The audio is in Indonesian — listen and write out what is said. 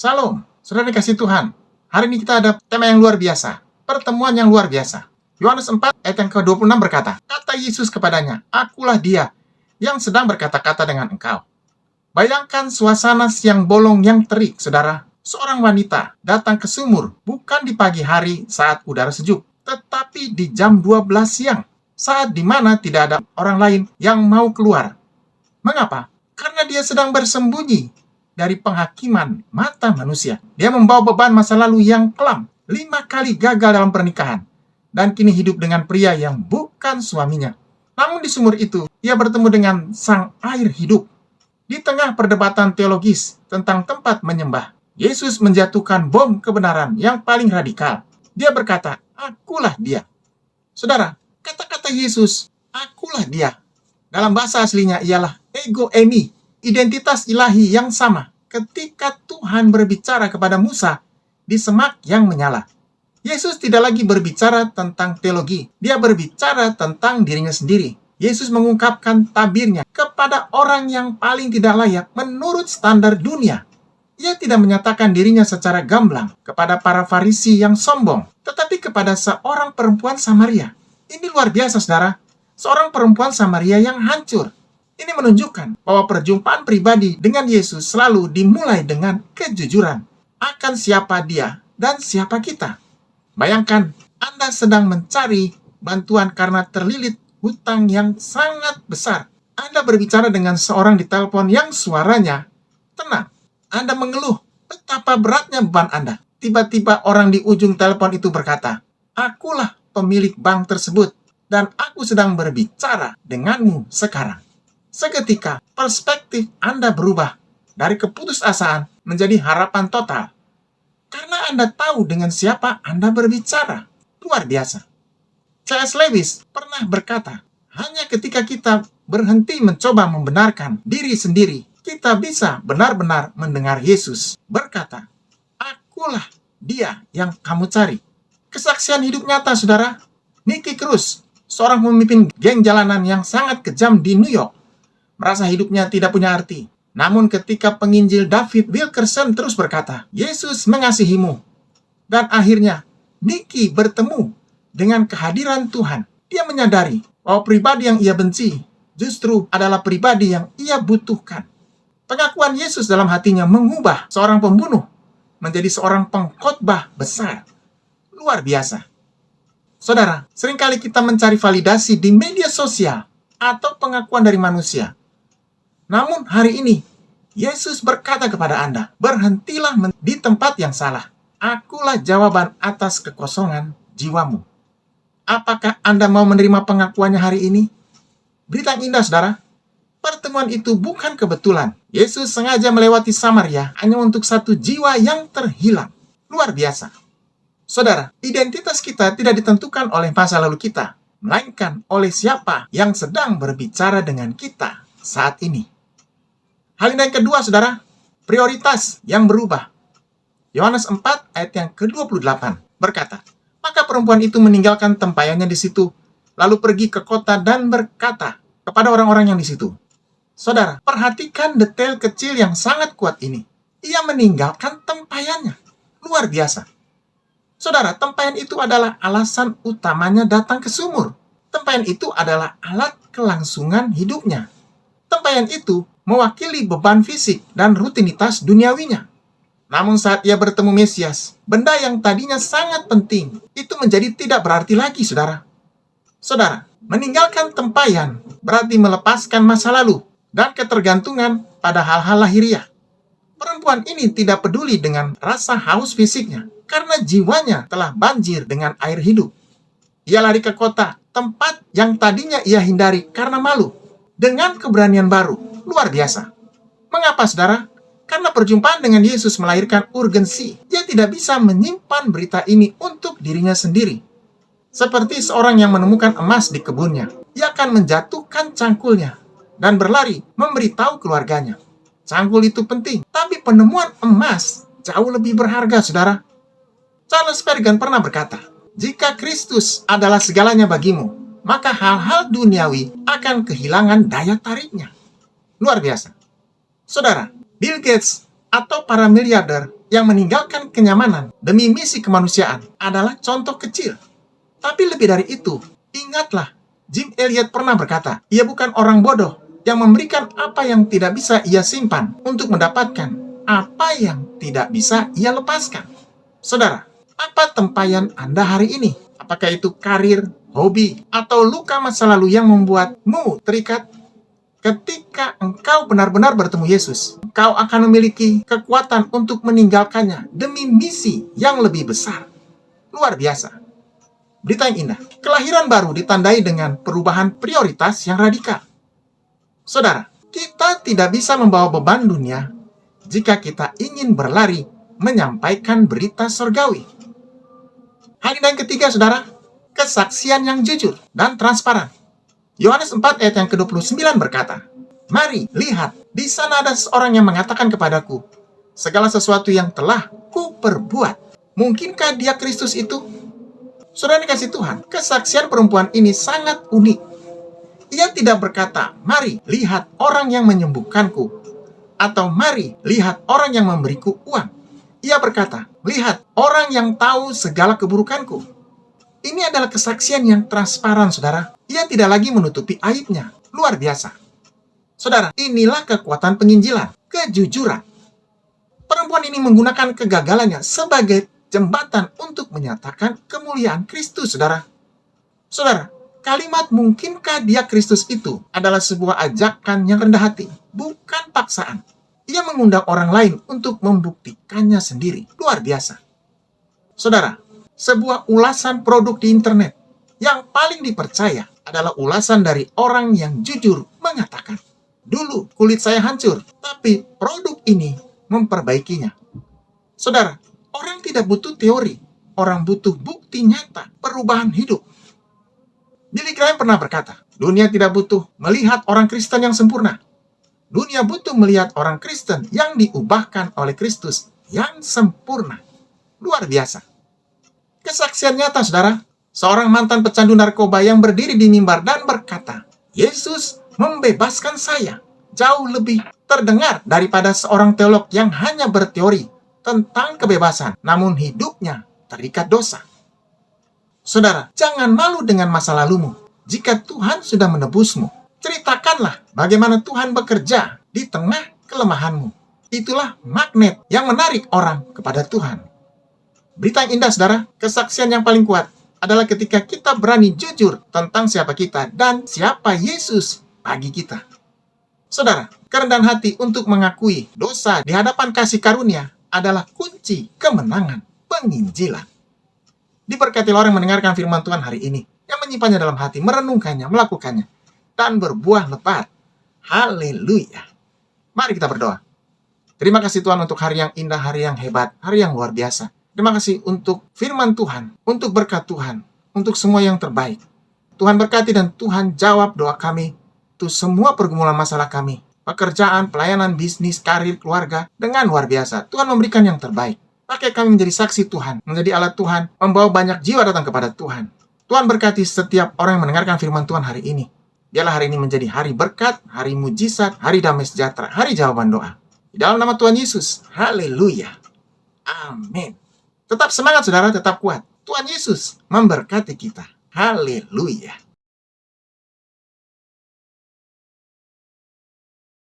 Salam, saudara dikasih Tuhan. Hari ini kita ada tema yang luar biasa, pertemuan yang luar biasa. Yohanes 4 ayat yang ke-26 berkata, kata Yesus kepadanya, akulah dia yang sedang berkata-kata dengan engkau. Bayangkan suasana siang bolong yang terik, saudara. Seorang wanita datang ke sumur, bukan di pagi hari saat udara sejuk, tetapi di jam 12 siang, saat di mana tidak ada orang lain yang mau keluar. Mengapa? Karena dia sedang bersembunyi dari penghakiman mata manusia. Dia membawa beban masa lalu yang kelam, 5 kali gagal dalam pernikahan, dan kini hidup dengan pria yang bukan suaminya. Namun di sumur itu, ia bertemu dengan sang air hidup. Di tengah perdebatan teologis tentang tempat menyembah, Yesus menjatuhkan bom kebenaran yang paling radikal. Dia berkata, akulah dia. Saudara, kata-kata Yesus, akulah dia, dalam bahasa aslinya ialah ego eimi, identitas ilahi yang sama ketika Tuhan berbicara kepada Musa di semak yang menyala. Yesus tidak lagi berbicara tentang teologi, dia berbicara tentang dirinya sendiri. Yesus mengungkapkan tabirnya kepada orang yang paling tidak layak menurut standar dunia. Ia tidak menyatakan dirinya secara gamblang kepada para Farisi yang sombong, tetapi kepada seorang perempuan Samaria. Ini luar biasa, saudara. Seorang perempuan Samaria yang hancur. Ini menunjukkan bahwa perjumpaan pribadi dengan Yesus selalu dimulai dengan kejujuran akan siapa dia dan siapa kita. Bayangkan, Anda sedang mencari bantuan karena terlilit hutang yang sangat besar. Anda berbicara dengan seorang di telepon yang suaranya tenang. Anda mengeluh betapa beratnya beban Anda. Tiba-tiba orang di ujung telepon itu berkata, akulah pemilik bank tersebut dan aku sedang berbicara denganmu sekarang. Seketika perspektif Anda berubah dari keputusasaan menjadi harapan total. Karena Anda tahu dengan siapa Anda berbicara. Luar biasa. C.S. Lewis pernah berkata, hanya ketika kita berhenti mencoba membenarkan diri sendiri, kita bisa benar-benar mendengar Yesus berkata, akulah dia yang kamu cari. Kesaksian hidup nyata, saudara. Nicky Cruz, seorang pemimpin geng jalanan yang sangat kejam di New York, merasa hidupnya tidak punya arti. Namun ketika penginjil David Wilkerson terus berkata, Yesus mengasihimu. Dan akhirnya, Nicky bertemu dengan kehadiran Tuhan. Dia menyadari bahwa pribadi yang ia benci justru adalah pribadi yang ia butuhkan. Pengakuan Yesus dalam hatinya mengubah seorang pembunuh menjadi seorang pengkhotbah besar. Luar biasa. Saudara, seringkali kita mencari validasi di media sosial atau pengakuan dari manusia. Namun hari ini, Yesus berkata kepada Anda, berhentilah di tempat yang salah. Akulah jawaban atas kekosongan jiwamu. Apakah Anda mau menerima pengakuannya hari ini? Berita yang indah, saudara. Pertemuan itu bukan kebetulan. Yesus sengaja melewati Samaria hanya untuk satu jiwa yang terhilang. Luar biasa. Saudara, identitas kita tidak ditentukan oleh masa lalu kita, melainkan oleh siapa yang sedang berbicara dengan kita saat ini. Hal yang kedua, saudara, prioritas yang berubah. Yohanes 4 ayat yang ke-28 berkata, maka perempuan itu meninggalkan tempayannya di situ, lalu pergi ke kota dan berkata kepada orang-orang yang di situ. Saudara, perhatikan detail kecil yang sangat kuat ini. Ia meninggalkan tempayannya. Luar biasa. Saudara, tempayan itu adalah alasan utamanya datang ke sumur. Tempayan itu adalah alat kelangsungan hidupnya. Tempayan itu mewakili beban fisik dan rutinitas duniawinya. Namun saat ia bertemu Mesias, benda yang tadinya sangat penting, itu menjadi tidak berarti lagi, saudara. Saudara, meninggalkan tempayan berarti melepaskan masa lalu dan ketergantungan pada hal-hal lahiriah. Perempuan ini tidak peduli dengan rasa haus fisiknya, karena jiwanya telah banjir dengan air hidup. Ia lari ke kota, tempat yang tadinya ia hindari karena malu, dengan keberanian baru, luar biasa. Mengapa, saudara? Karena perjumpaan dengan Yesus melahirkan urgensi. Dia tidak bisa menyimpan berita ini untuk dirinya sendiri. Seperti seorang yang menemukan emas di kebunnya, ia akan menjatuhkan cangkulnya dan berlari memberitahu keluarganya. Cangkul itu penting, tapi penemuan emas jauh lebih berharga, saudara. Charles Spurgeon pernah berkata, jika Kristus adalah segalanya bagimu, maka hal-hal duniawi akan kehilangan daya tariknya. Luar biasa. Saudara, Bill Gates atau para miliarder yang meninggalkan kenyamanan demi misi kemanusiaan adalah contoh kecil. Tapi lebih dari itu, ingatlah, Jim Elliot pernah berkata, ia bukan orang bodoh yang memberikan apa yang tidak bisa ia simpan untuk mendapatkan apa yang tidak bisa ia lepaskan. Saudara, apa tempayan Anda hari ini? Apakah itu karir, hobi, atau luka masa lalu yang membuatmu terikat? Ketika engkau benar-benar bertemu Yesus, engkau akan memiliki kekuatan untuk meninggalkannya demi misi yang lebih besar. Luar biasa. Berita yang indah. Kelahiran baru ditandai dengan perubahan prioritas yang radikal. Saudara, kita tidak bisa membawa beban dunia jika kita ingin berlari menyampaikan berita surgawi. Hal yang ketiga, saudara, kesaksian yang jujur dan transparan. Yohanes 4 ayat yang ke-29 berkata, "Mari, lihat, di sana ada seorang yang mengatakan kepadaku, segala sesuatu yang telah kuperbuat." Mungkinkah dia Kristus itu? Saudara dikasih Tuhan, kesaksian perempuan ini sangat unik. Ia tidak berkata, "Mari, lihat orang yang menyembuhkanku," atau "Mari, lihat orang yang memberiku uang." Ia berkata, "Lihat orang yang tahu segala keburukanku." Ini adalah kesaksian yang transparan, saudara. Ia tidak lagi menutupi aibnya. Luar biasa. Saudara, inilah kekuatan penginjilan, kejujuran. Perempuan ini menggunakan kegagalannya sebagai jembatan untuk menyatakan kemuliaan Kristus, saudara. Saudara, kalimat "mungkinkah dia Kristus" itu adalah sebuah ajakan yang rendah hati, bukan paksaan. Ia mengundang orang lain untuk membuktikannya sendiri. Luar biasa. Saudara, sebuah ulasan produk di internet yang paling dipercaya adalah ulasan dari orang yang jujur mengatakan, "Dulu kulit saya hancur, tapi produk ini memperbaikinya." Saudara, orang tidak butuh teori, orang butuh bukti nyata perubahan hidup. Billy Graham pernah berkata, dunia tidak butuh melihat orang Kristen yang sempurna. Dunia butuh melihat orang Kristen yang diubahkan oleh Kristus yang sempurna. Luar biasa. Kesaksian nyata, saudara. Seorang mantan pecandu narkoba yang berdiri di mimbar dan berkata, "Yesus membebaskan saya." Jauh lebih terdengar daripada seorang teolog yang hanya berteori tentang kebebasan, namun hidupnya terikat dosa. Saudara, jangan malu dengan masa lalumu. Jika Tuhan sudah menebusmu, ceritakanlah bagaimana Tuhan bekerja di tengah kelemahanmu. Itulah magnet yang menarik orang kepada Tuhan. Berita yang indah, saudara, kesaksian yang paling kuat adalah ketika kita berani jujur tentang siapa kita dan siapa Yesus bagi kita. Saudara, kerendahan hati untuk mengakui dosa di hadapan kasih karunia adalah kunci kemenangan penginjilan. Diberkati orang yang mendengarkan firman Tuhan hari ini, yang menyimpannya dalam hati, merenungkannya, melakukannya, dan berbuah lebat. Haleluya. Mari kita berdoa. Terima kasih Tuhan untuk hari yang indah, hari yang hebat, hari yang luar biasa. Terima kasih untuk firman Tuhan, untuk berkat Tuhan, untuk semua yang terbaik. Tuhan berkati dan Tuhan jawab doa kami untuk semua pergumulan masalah kami. Pekerjaan, pelayanan, bisnis, karir, keluarga, dengan luar biasa. Tuhan memberikan yang terbaik. Pakai kami menjadi saksi Tuhan, menjadi alat Tuhan, membawa banyak jiwa datang kepada Tuhan. Tuhan berkati setiap orang yang mendengarkan firman Tuhan hari ini. Biarlah hari ini menjadi hari berkat, hari mujizat, hari damai sejahtera, hari jawaban doa. Di dalam nama Tuhan Yesus, haleluya. Amin. Tetap semangat saudara, tetap kuat. Tuhan Yesus memberkati kita. Haleluya.